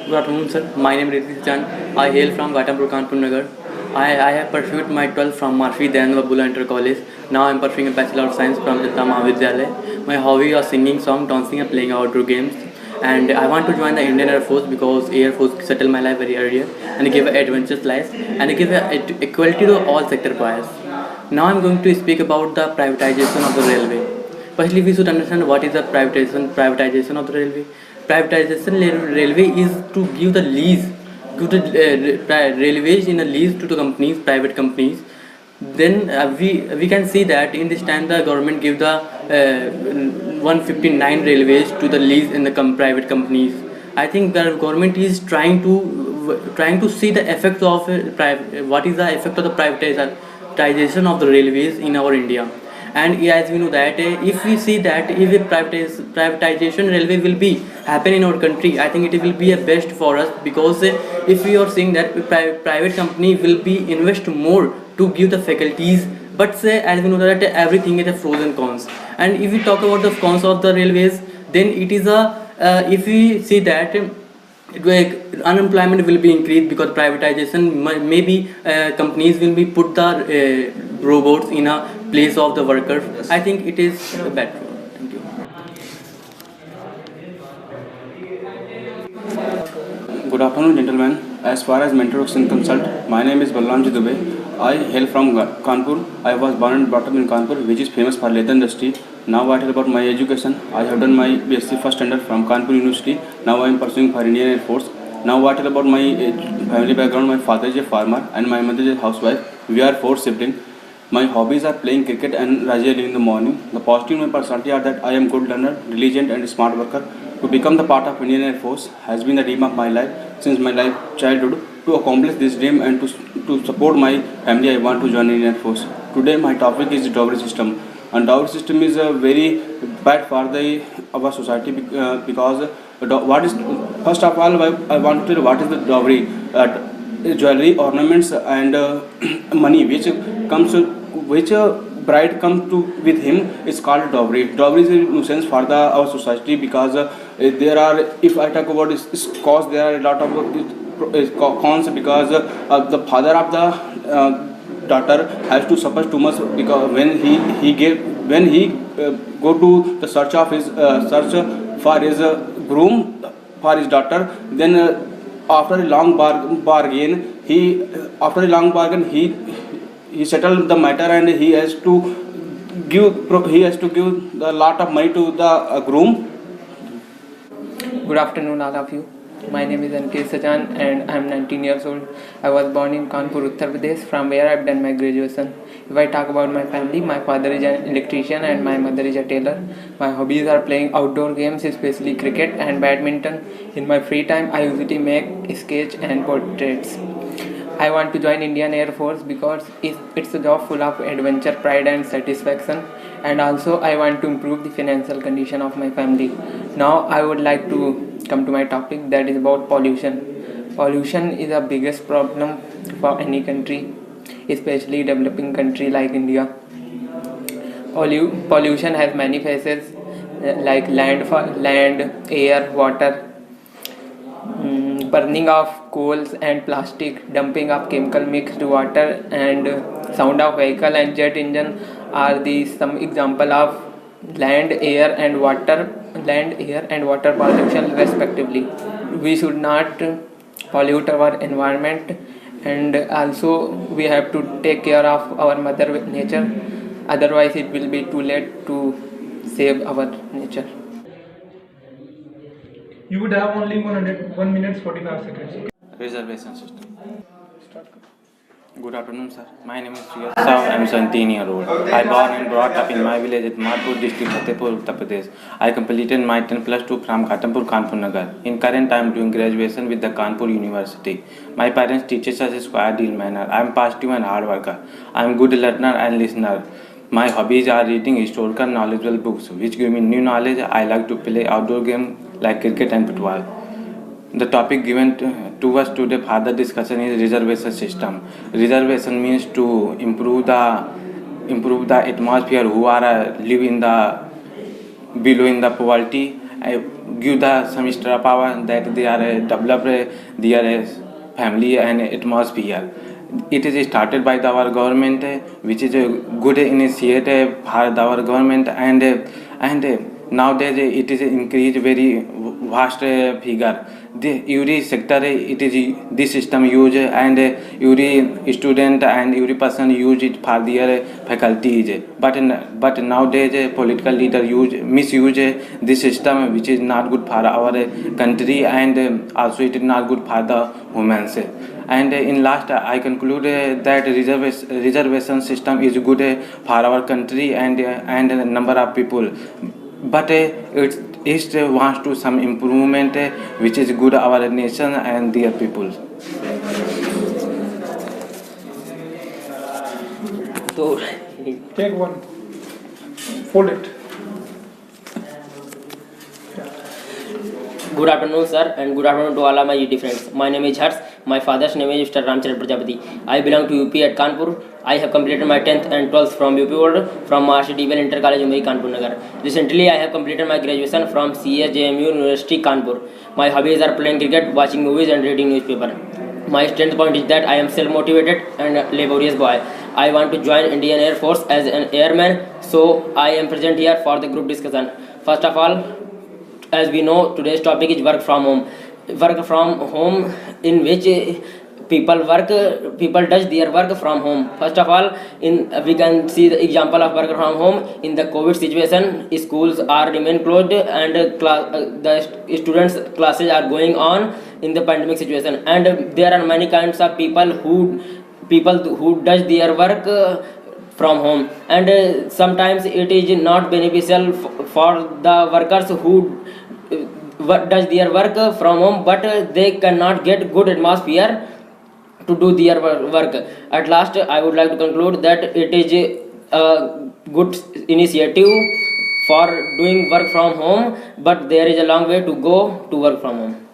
Good afternoon, sir. My name is Ritik Chand. I hail from Ghatampur, Kanpur Nagar. I have pursued my 12th from Marfi Dayanand Babula Inter College. Now I am pursuing a Bachelor of Science from Jata Mahavidyalaya. My hobby are singing, song, dancing and playing outdoor games. And I want to join the Indian Air Force because Air Force settled my life very earlier and give an adventurous life and give equality to all sector bias. Now I am going to speak about the privatization of the railway. Firstly, we should understand what is the privatization of the railway. Privatization railway is to give the lease, give the railways in a lease to the companies, private companies. Then we can see that in this time the government give the 159 railways to the lease in the private companies. I think the government is trying to see the effects of what is the effect of the privatization of the railways in our India. And as we know that if we see that if a privatization railway will be happen in our country, I think it will be a best for us because if we are seeing that private company will be invest more to give the faculties, but as we know that everything is a pros and cons. And if we talk about the cons of the railways, then it is a if we see that unemployment will be increased because privatization maybe companies will be put the robots in a place of the workers. I think it is better. Thank you. Good afternoon, gentlemen. As far as mental is concerned, my name is Balramji Dubey. I hail from Kanpur. I was born and brought up in Kanpur, which is famous for leather industry. Now I tell about my education. I have done my BSc first standard from Kanpur University. Now I am pursuing for Indian Air Force. Now I tell about my family background. My father is a farmer and my mother is a housewife. We are four siblings. My hobbies are playing cricket and Raja in the morning. The positive in my personality are that I am good learner, diligent and smart worker. To become the part of Indian Air Force has been the dream of my life since my childhood. To accomplish this dream and to support my family, I want to join Indian Air Force. Today my topic is the dowry system. And dowry system is very bad for our society because what is first of all I want to tell what is the dowry. Jewelry, ornaments and money which bride comes to with him is called dowry. Dowry is a nuisance for our society because there are, if I talk about this cause, there are a lot of cons because the father of the daughter has to suffer too much because when he go to the search of his search for his groom for his daughter, then after a long bargain he settled the matter and he has to give a lot of money to the groom. Good afternoon, all of you. My name is Ankesh Sajan and I am 19 years old. I was born in Kanpur, Uttar Pradesh, from where I have done my graduation. If I talk about my family, my father is an electrician and my mother is a tailor. My hobbies are playing outdoor games, especially cricket and badminton. In my free time, I usually make sketch and portraits. I want to join Indian Air Force because it's a job full of adventure, pride and satisfaction, and also I want to improve the financial condition of my family. Now I would like to come to my topic, that is about pollution. Pollution is the biggest problem for any country, especially developing country like India. Pollution has many faces like land, air, water, burning of coals and plastic, dumping of chemical mixed water, and sound of vehicle and jet engine are some example of land, air and water pollution respectively. We should not pollute our environment, and also we have to take care of our mother nature, otherwise it will be too late to save our nature. You would have only 1 minute 45 seconds. Reservation system. Good afternoon, sir. My name is Sriyas Sav. I am 17 years old. I born and brought up in my village at Madhpur district, Fatehpur, Uttar Pradesh. I completed my 10 plus 2 from Ghatampur, Kanpur Nagar. In current, I am doing graduation with the Kanpur University. My parents teaches us a square deal manner. I am positive and hard worker. I am good learner and listener. My hobbies are reading historical knowledgeable books, which give me new knowledge. I like to play outdoor games like cricket and football. The topic given to us today for the discussion is reservation system. Reservation means to improve the atmosphere who are live in the below in the poverty give the semester power that they are develop their family and atmosphere. It is started by our government, which is a good initiative for our government, and nowadays it is increased very vast figure. The every sector it is this system use, and every student and every person use it for their faculties. But nowadays political leader misuse this system, which is not good for our country, and also it is not good for the women. And in last, I conclude that reservation system is good for our country and number of people, but it wants to some improvement, which is good our nation and their people. So Take one. Fold it. good afternoon, sir, and good afternoon to all of my UT friends. My name is Hars. My father's name is Mr. Ramcharan Prajapati. I belong to UP at Kanpur. I have completed my 10th and 12th from UP World from Maharishi DBL Inter College, Mumbai, Kanpur Nagar. Recently, I have completed my graduation from CSJMU University, Kanpur. My hobbies are playing cricket, watching movies, and reading newspaper. My strength point is that I am self-motivated and laborious boy. I want to join Indian Air Force as an airman, so I am present here for the group discussion. First of all, as we know, today's topic is work from home. Work from home, in which people does their work from home. First of all, we can see the example of work from home in the COVID situation. Schools are remain closed, and the students' classes are going on in the pandemic situation. And there are many kinds of people who does their work from home, and sometimes it is not beneficial for the workers who does their work from home, but they cannot get good atmosphere to do their work. At last, I would like to conclude that it is a good initiative for doing work from home, but there is a long way to go to work from home.